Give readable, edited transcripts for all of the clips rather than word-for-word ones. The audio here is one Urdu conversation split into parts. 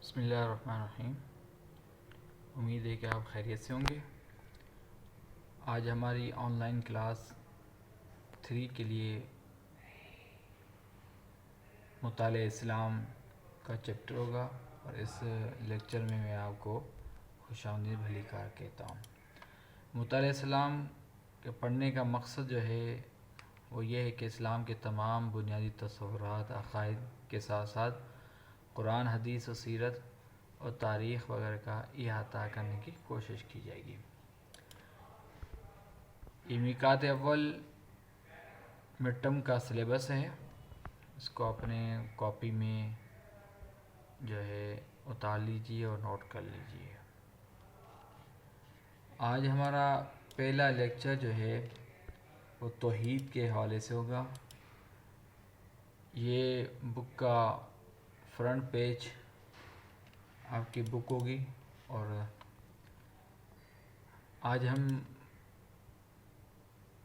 بسم اللہ الرحمن الرحیم۔ امید ہے کہ آپ خیریت سے ہوں گے۔ آج ہماری آن لائن کلاس 3 کے لیے مطالعہ اسلام کا چیپٹر ہوگا، اور اس لیکچر میں میں آپ کو خوش آمدید بھلی کار کہتا ہوں۔ مطالعہ اسلام کے پڑھنے کا مقصد جو ہے وہ یہ ہے کہ اسلام کے تمام بنیادی تصورات، عقائد کے ساتھ ساتھ قرآن، حدیث و سیرت اور تاریخ وغیرہ کا احاطہ کرنے کی کوشش کی جائے گی۔ یہ میقات اول مڈ ٹرم کا سلیبس ہے، اس کو اپنے کاپی میں جو ہے اتار لیجیے اور نوٹ کر لیجیے۔ آج ہمارا پہلا لیکچر جو ہے وہ توحید کے حوالے سے ہوگا۔ یہ بک کا فرنٹ پیج آپ کی بک ہوگی، اور آج ہم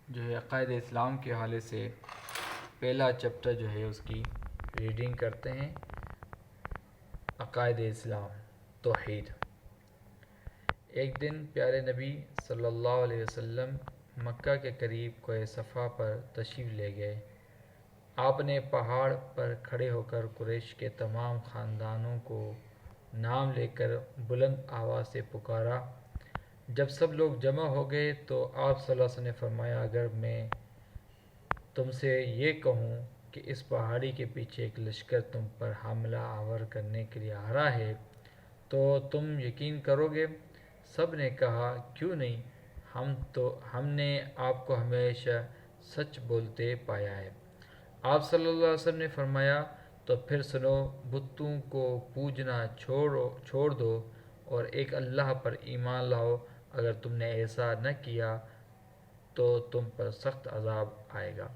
جو ہے عقائد اسلام کے حوالے سے پہلا چیپٹر جو ہے اس کی ریڈنگ کرتے ہیں۔ عقائد اسلام، توحید۔ ایک دن پیارے نبی صلی اللہ علیہ وسلم مکہ کے قریب کوہ صفا پر تشریف لے گئے۔ آپ نے پہاڑ پر کھڑے ہو کر قریش کے تمام خاندانوں کو نام لے کر بلند آواز سے پکارا۔ جب سب لوگ جمع ہو گئے تو آپ صلی اللہ علیہ وسلم نے فرمایا، اگر میں تم سے یہ کہوں کہ اس پہاڑی کے پیچھے ایک لشکر تم پر حملہ آور کرنے کے لیے آ رہا ہے تو تم یقین کرو گے؟ سب نے کہا، کیوں نہیں، ہم نے آپ کو ہمیشہ سچ بولتے پایا ہے۔ آپ صلی اللہ علیہ وسلم نے فرمایا، تو پھر سنو، بتوں کو پوجنا چھوڑ دو اور ایک اللہ پر ایمان لاؤ۔ اگر تم نے ایسا نہ کیا تو تم پر سخت عذاب آئے گا۔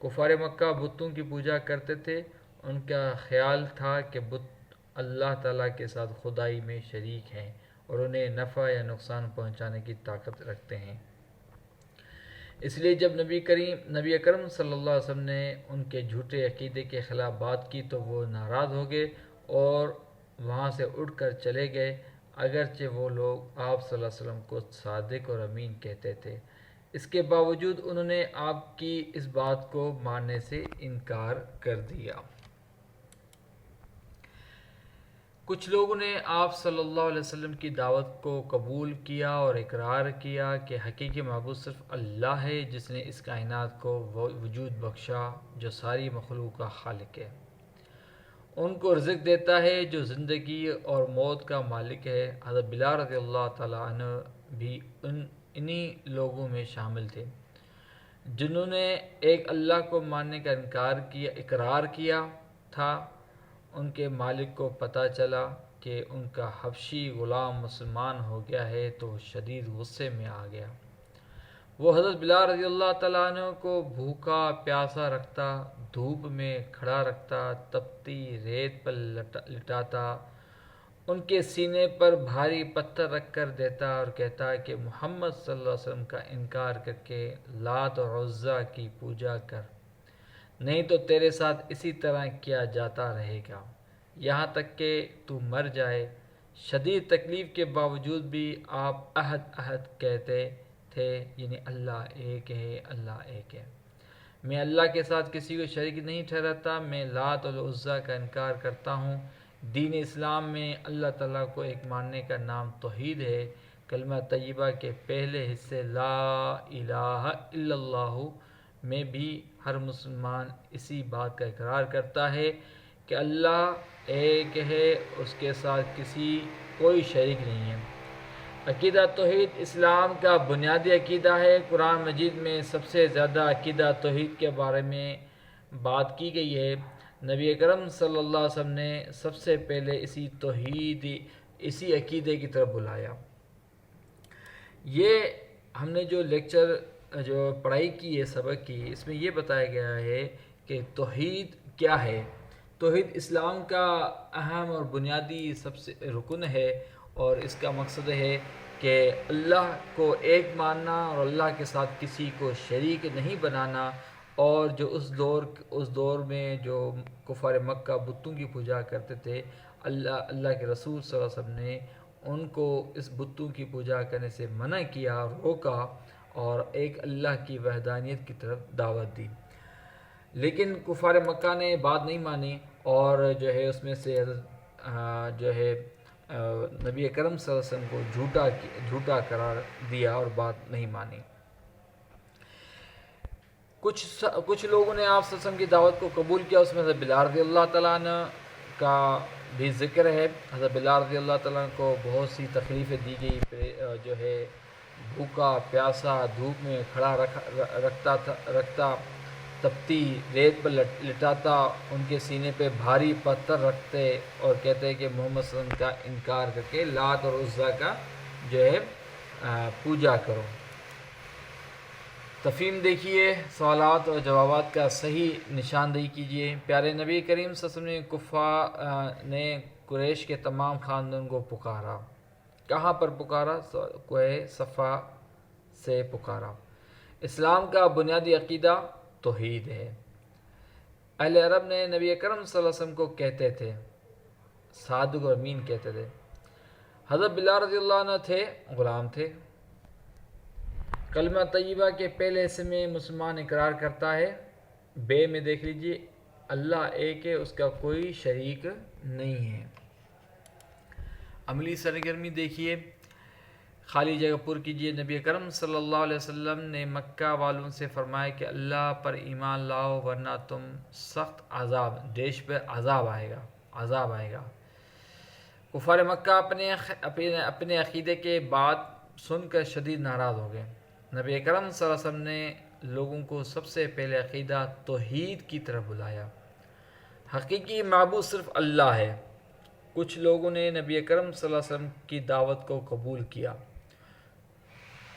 کفار مکہ بتوں کی پوجا کرتے تھے۔ ان کا خیال تھا کہ بت اللہ تعالیٰ کے ساتھ خدائی میں شریک ہیں اور انہیں نفع یا نقصان پہنچانے کی طاقت رکھتے ہیں۔ اس لیے جب نبی اکرم صلی اللہ علیہ وسلم نے ان کے جھوٹے عقیدے کے خلاف بات کی تو وہ ناراض ہو گئے اور وہاں سے اٹھ کر چلے گئے، اگرچہ وہ لوگ آپ صلی اللہ علیہ وسلم کو صادق اور امین کہتے تھے۔ اس کے باوجود انہوں نے آپ کی اس بات کو ماننے سے انکار کر دیا۔ کچھ لوگوں نے آپ صلی اللہ علیہ وسلم کی دعوت کو قبول کیا اور اقرار کیا کہ حقیقی معبود صرف اللہ ہے، جس نے اس کائنات کو وجود بخشا، جو ساری مخلوق کا خالق ہے، ان کو رزق دیتا ہے، جو زندگی اور موت کا مالک ہے۔ حضرت بلال رضی اللہ تعالیٰ عنہ بھی انہی لوگوں میں شامل تھے جنہوں نے ایک اللہ کو ماننے کا اقرار کیا تھا۔ ان کے مالک کو پتہ چلا کہ ان کا حبشی غلام مسلمان ہو گیا ہے تو وہ شدید غصے میں آ گیا۔ وہ حضرت بلال رضی اللہ تعالیٰ عنہ کو بھوکا پیاسا رکھتا، دھوپ میں کھڑا رکھتا، تپتی ریت پر لٹاتا، ان کے سینے پر بھاری پتھر رکھ کر دیتا اور کہتا کہ محمد صلی اللہ علیہ وسلم کا انکار کر کے لات اور عزیٰ کی پوجا کر، نہیں تو تیرے ساتھ اسی طرح کیا جاتا رہے گا یہاں تک کہ تو مر جائے۔ شدید تکلیف کے باوجود بھی آپ احد احد کہتے تھے، یعنی اللہ ایک ہے، اللہ ایک ہے۔ میں اللہ کے ساتھ کسی کو شریک نہیں ٹھہراتا، میں لات اور عزیٰ کا انکار کرتا ہوں۔ دین اسلام میں اللہ تعالیٰ کو ایک ماننے کا نام توحید ہے۔ کلمہ طیبہ کے پہلے حصے لا الہ الا اللہ میں بھی ہر مسلمان اسی بات کا اقرار کرتا ہے کہ اللہ ایک ہے، اس کے ساتھ کوئی شریک نہیں ہے۔ عقیدہ توحید اسلام کا بنیادی عقیدہ ہے۔ قرآن مجید میں سب سے زیادہ عقیدہ توحید کے بارے میں بات کی گئی ہے۔ نبی اکرم صلی اللہ علیہ وسلم نے سب سے پہلے اسی عقیدے کی طرف بلایا۔ یہ ہم نے جو لیکچر پڑھائی کی ہے، سبق کی، اس میں یہ بتایا گیا ہے کہ توحید کیا ہے۔ توحید اسلام کا اہم اور بنیادی سب سے رکن ہے، اور اس کا مقصد ہے کہ اللہ کو ایک ماننا اور اللہ کے ساتھ کسی کو شریک نہیں بنانا، اور جو اس دور میں جو کفار مکہ بتوں کی پوجا کرتے تھے، اللہ کے رسول صلی اللہ علیہ وسلم نے ان کو اس بتوں کی پوجا کرنے سے منع کیا، روکا، اور ایک اللہ کی وحدانیت کی طرف دعوت دی۔ لیکن کفار مکہ نے بات نہیں مانی، اور جو ہے اس میں سے جو ہے نبی اکرم صلی اللہ علیہ وسلم کو جھوٹا قرار دیا اور بات نہیں مانی۔ کچھ لوگوں نے آپ صلی اللہ علیہ وسلم کی دعوت کو قبول کیا، اس میں حضرت بلال رضی اللہ تعالیٰ عنہ کا بھی ذکر ہے۔ حضرت بلال رضی اللہ تعالیٰ عنہ کو بہت سی تکلیفیں دی گئی، جو ہے بھوکا پیاسا دھوپ میں کھڑا رکھتا، تپتی ریت پر لٹاتا، ان کے سینے پہ بھاری پتھر رکھتے اور کہتے کہ محمد صلی اللہ علیہ وسلم کا انکار کر کے لات اور عزیٰ کا جو ہے پوجا کرو۔ تفہیم دیکھیے، سوالات اور جوابات کا صحیح نشاندہی کیجیے۔ پیارے نبی کریم صلی اللہ علیہ وسلم کفار نے قریش کے تمام خاندان کو پکارا۔ کہاں پر پکارا؟ کوہ صفا سے پکارا۔ اسلام کا بنیادی عقیدہ توحید ہے۔ اہل عرب نے نبی اکرم صلی اللہ علیہ وسلم کو کہتے تھے، صادق و امین کہتے تھے۔ حضرت بلال رضی اللہ عنہ تھے، غلام تھے۔ کلمہ طیبہ کے پہلے حصے میں مسلمان اقرار کرتا ہے، بے میں دیکھ لیجئے، اللہ ایک ہے، اس کا کوئی شریک نہیں ہے۔ عملی سرگرمی دیکھیے، خالی جگہ پر کیجیے۔ نبی اکرم صلی اللہ علیہ وسلم نے مکہ والوں سے فرمایا کہ اللہ پر ایمان لاؤ ورنہ تم سخت دیش پر عذاب آئے گا۔ کفار مکہ اپنے عقیدے کے بات سن کر شدید ناراض ہو گئے۔ نبی اکرم صلی اللہ علیہ وسلم نے لوگوں کو سب سے پہلے عقیدہ توحید کی طرف بلایا۔ حقیقی معبود صرف اللہ ہے۔ کچھ لوگوں نے نبی اکرم صلی اللہ علیہ وسلم کی دعوت کو قبول کیا۔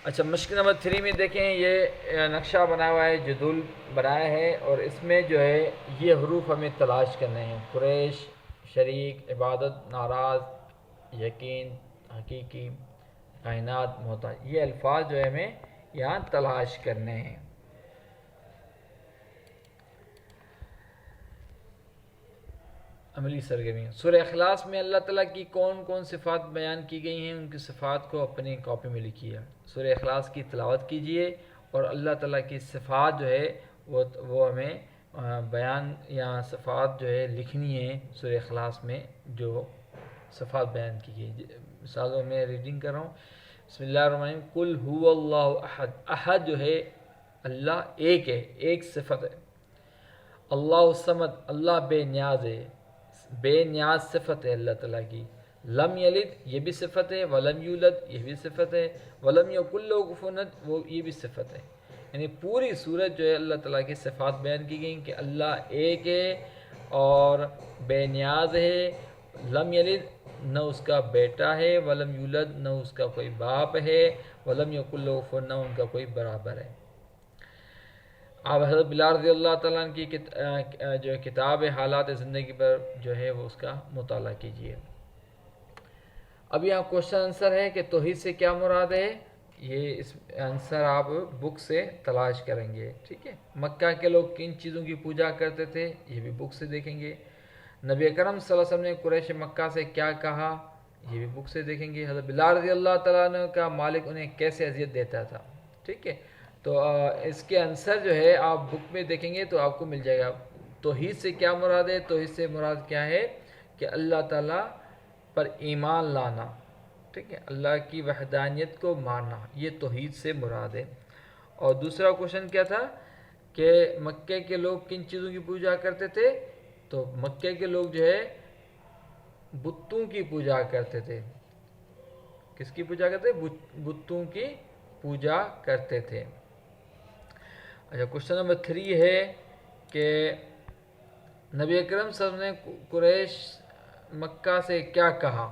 اچھا، مشق نمبر 3 میں دیکھیں، یہ نقشہ بنا ہوا ہے، جدول بنایا ہے، اور اس میں جو ہے یہ حروف ہمیں تلاش کرنے ہیں: قریش، شریک، عبادت، ناراض، یقین، حقیقی، کائنات، محتاج۔ یہ الفاظ جو ہے ہمیں یہاں تلاش کرنے ہیں۔ عملی سرگرمی، سورہ اخلاص میں اللہ تعالیٰ کی کون کون صفات بیان کی گئی ہیں، ان کی صفات کو اپنی کاپی میں لکھیے۔ سورہ اخلاص کی تلاوت کیجیے اور اللہ تعالیٰ کی صفات جو ہے وہ ہمیں بیان یا صفات جو ہے لکھنی ہے۔ سورہ اخلاص میں جو صفات بیان کی گئی، مثالوں میں ریڈنگ کر رہا ہوں۔ بسم اللہ الرحمن الرحیم، قل هو اللہ احد۔ احد جو ہے اللہ ایک ہے، ایک صفت ہے۔ اللہ الصمد، اللہ بے نیاز ہے، بے نیاز صفت ہے اللہ تعالیٰ کی۔ لم یلد، یہ بھی صفت ہے، ولم یولد، یہ بھی صفت ہے، ولم یکن لہ کفوا احد، یہ بھی صفت ہے۔ یعنی پوری صورت جو ہے اللہ تعالیٰ کی صفات بیان کی گئی کہ اللہ ایک ہے اور بے نیاز ہے، لم یلد، نہ اس کا بیٹا ہے، ولم یولد، نہ اس کا کوئی باپ ہے، ولم یکن لہ کفوا احد، نہ ان کا کوئی برابر ہے۔ آپ حضرت بلال رضی اللہ تعالیٰ عنہ کی جو کتاب حالات زندگی پر جو ہے وہ اس کا مطالعہ کیجیے۔ اب یہاں کوشچن آنسر ہے کہ توحید سے کیا مراد ہے، یہ اس آنسر آپ بک سے تلاش کریں گے، ٹھیک ہے۔ مکہ کے لوگ کن چیزوں کی پوجا کرتے تھے، یہ بھی بک سے دیکھیں گے۔ نبی اکرم صلی اللہ علیہ وسلم نے قریش مکہ سے کیا کہا، یہ بھی بک سے دیکھیں گے۔ حضرت بلال رضی اللہ تعالیٰ عنہ کا مالک انہیں کیسے اذیت دیتا تھا، ٹھیک ہے۔ تو اس کے آنسر جو ہے آپ بک میں دیکھیں گے تو آپ کو مل جائے گا۔ توحید سے کیا مراد ہے، توحید سے مراد کیا ہے کہ اللہ تعالیٰ پر ایمان لانا، ٹھیک ہے، اللہ کی وحدانیت کو ماننا، یہ توحید سے مراد ہے۔ اور دوسرا کوشچن کیا تھا کہ مکے کے لوگ کن چیزوں کی پوجا کرتے تھے، تو مکے کے لوگ جو ہے بتوں کی پوجا کرتے تھے۔ کس کی پوجا کرتے تھے؟ بتوں کی پوجا کرتے تھے۔ اچھا، کوشچن نمبر 3 ہے کہ نبی اکرم صلی اللہ علیہ وسلم نے قریش مکہ سے کیا کہا،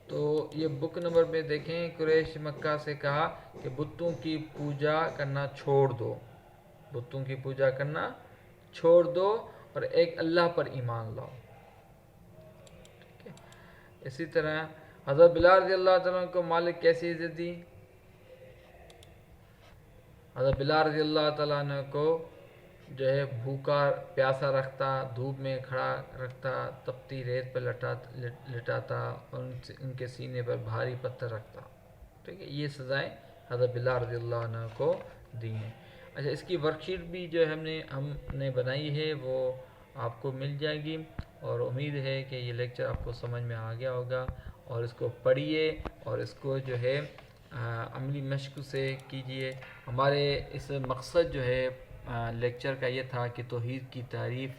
تو یہ بک نمبر میں دیکھیں، قریش مکہ سے کہا کہ بتوں کی پوجا کرنا چھوڑ دو، بتوں کی پوجا کرنا چھوڑ دو اور ایک اللہ پر ایمان لاؤ، ٹھیک ہے۔ اسی طرح حضرت بلال رضی اللہ تعالیٰ کو مالک کیسی عزت دی، حضرت بلال رضی اللہ تعالیٰ عنہ کو جو ہے بھوکا پیاسا رکھتا، دھوپ میں کھڑا رکھتا، تپتی ریت پہ لٹاتا اور ان کے سینے پر بھاری پتھر رکھتا. ٹھیک ہے، یہ سزائیں حضرت بلال رضی اللہ عنہ کو دی ہیں. اچھا، اس کی ورک شیٹ بھی جو ہے ہم نے بنائی ہے، وہ آپ کو مل جائے گی، اور امید ہے کہ یہ لیکچر آپ کو سمجھ میں آ گیا ہوگا، اور اس کو پڑھیے اور اس کو جو ہے عملی مشق سے کیجیے. ہمارے اس مقصد جو ہے لیکچر کا یہ تھا کہ توحید کی تعریف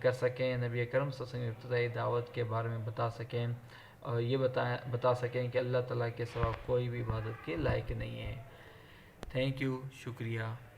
کر سکیں، نبی اکرم صلی اللہ علیہ وسلم ابتدائی دعوت کے بارے میں بتا سکیں، اور یہ بتا سکیں کہ اللہ تعالیٰ کے سوا کوئی بھی عبادت کے لائق نہیں ہے. تھینک یو، شکریہ.